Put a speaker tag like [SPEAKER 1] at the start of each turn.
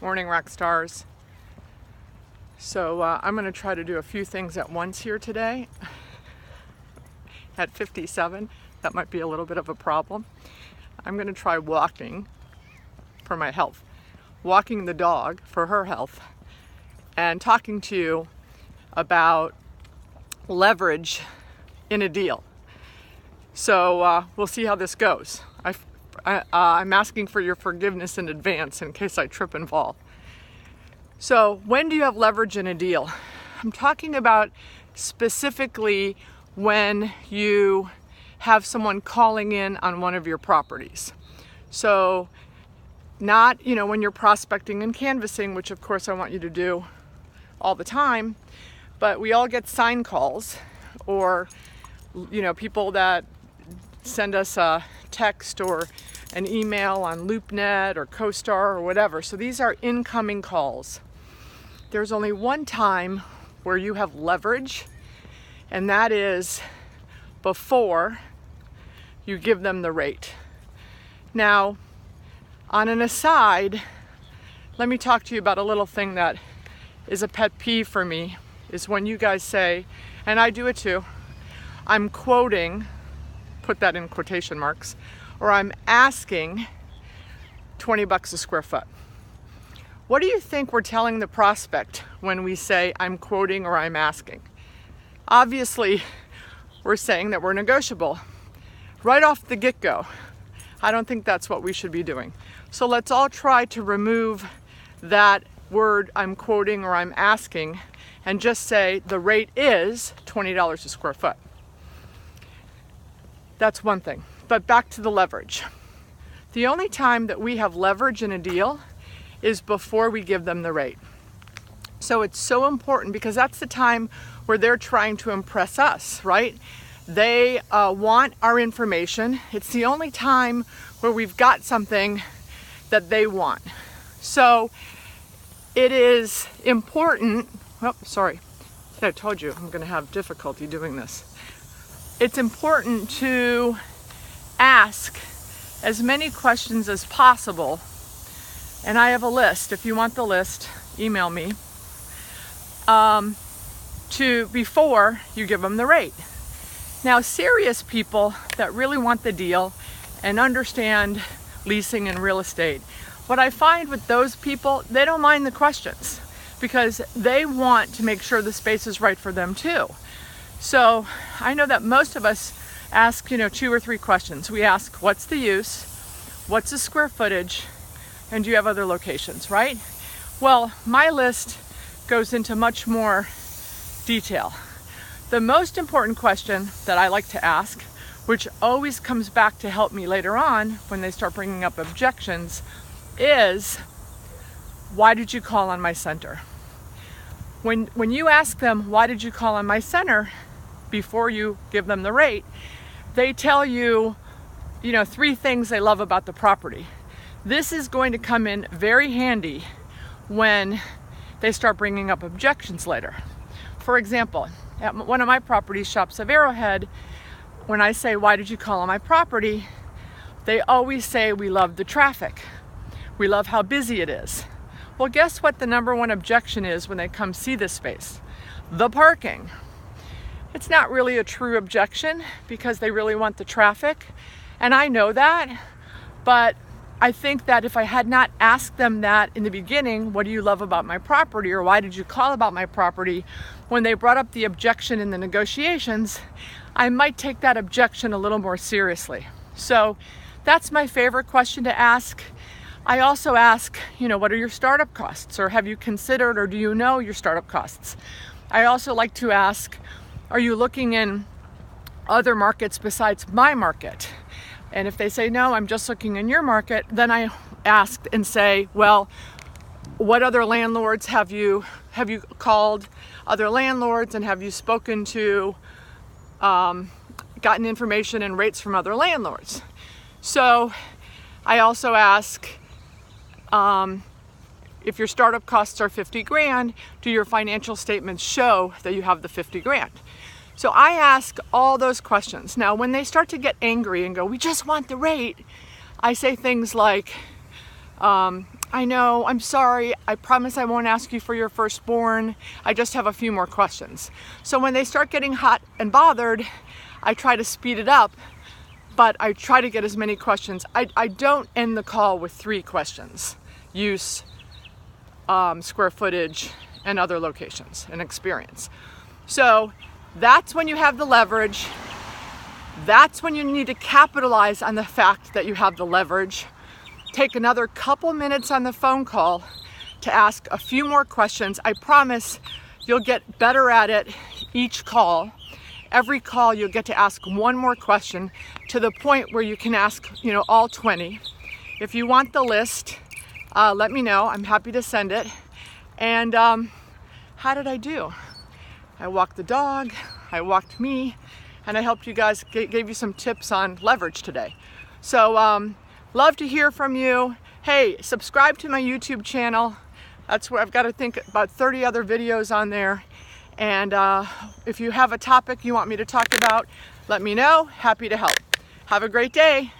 [SPEAKER 1] Morning, rock stars. So I'm going to try to do a few things at once here today. At 57, that might be a little bit of a problem. I'm going to try walking for my health, walking the dog for her health, and talking to you about leverage in a deal. So we'll see how this goes. I'm asking for your forgiveness in advance in case I trip and fall. So when do you have leverage in a deal? I'm talking about specifically when you have someone calling in on one of your properties. So not, when you're prospecting and canvassing, which of course I want you to do all the time, but we all get sign calls or, people that send us a text or an email on LoopNet or CoStar or whatever. So these are incoming calls. There's only one time where you have leverage, and that is before you give them the rate. Now, on an aside, let me talk to you about a little thing that is a pet peeve for me, is when you guys say, and I do it too, I'm quoting, put that in quotation marks, or I'm asking $20 a square foot. What do you think we're telling the prospect when we say I'm quoting or I'm asking? Obviously, we're saying that we're negotiable right off the get-go. I don't think that's what we should be doing. So let's all try to remove that word I'm quoting or I'm asking and just say the rate is $20 a square foot. That's one thing. But back to the leverage. The only time that we have leverage in a deal is before we give them the rate. So it's so important because that's the time where they're trying to impress us, right? They want our information. It's the only time where we've got something that they want. So it is important, I told you I'm gonna have difficulty doing this. It's important to ask as many questions as possible. And I have a list. If you want the list, email me. Before you give them the rate. Now, serious people that really want the deal and understand leasing and real estate, what I find with those people, they don't mind the questions because they want to make sure the space is right for them too. So I know that most of us ask, 2 or 3 questions. We ask, what's the use? What's the square footage? And do you have other locations, right? Well, my list goes into much more detail. The most important question that I like to ask, which always comes back to help me later on when they start bringing up objections, is why did you call on my center? When you ask them, why did you call on my center, before you give them the rate, they tell you, 3 things they love about the property. This is going to come in very handy when they start bringing up objections later. For example, at one of my properties, Shops of Arrowhead, when I say, why did you call on my property? They always say, we love the traffic. We love how busy it is. Well, guess what the number one objection is when they come see this space? The parking. It's not really a true objection because they really want the traffic. And I know that, but I think that if I had not asked them that in the beginning, what do you love about my property, or why did you call about my property, when they brought up the objection in the negotiations, I might take that objection a little more seriously. So that's my favorite question to ask. I also ask, what are your startup costs? Or have you considered, or do you know your startup costs? I also like to ask, are you looking in other markets besides my market? And if they say, no, I'm just looking in your market, then I ask and say, well, what other landlords have you called other landlords, and have you spoken to, gotten information and rates from other landlords? So I also ask, if your startup costs are 50 grand, do your financial statements show that you have the 50 grand? So I ask all those questions. Now, when they start to get angry and go, we just want the rate, I say things like, I know, I'm sorry, I promise I won't ask you for your firstborn. I just have a few more questions. So when they start getting hot and bothered, I try to speed it up, but I try to get as many questions. I don't end the call with 3 questions: use, square footage, and other locations and experience. So that's when you have the leverage. That's when you need to capitalize on the fact that you have the leverage. Take another couple minutes on the phone call to ask a few more questions. I promise you'll get better at it each call. Every call you'll get to ask one more question to the point where you can ask, all 20. If you want the list, let me know. I'm happy to send it. And how did I do? I walked the dog, I walked me, and I helped you guys, gave you some tips on leverage today. So love to hear from you. Hey, subscribe to my YouTube channel. That's where I've got to think about 30 other videos on there. And if you have a topic you want me to talk about, let me know. Happy to help. Have a great day.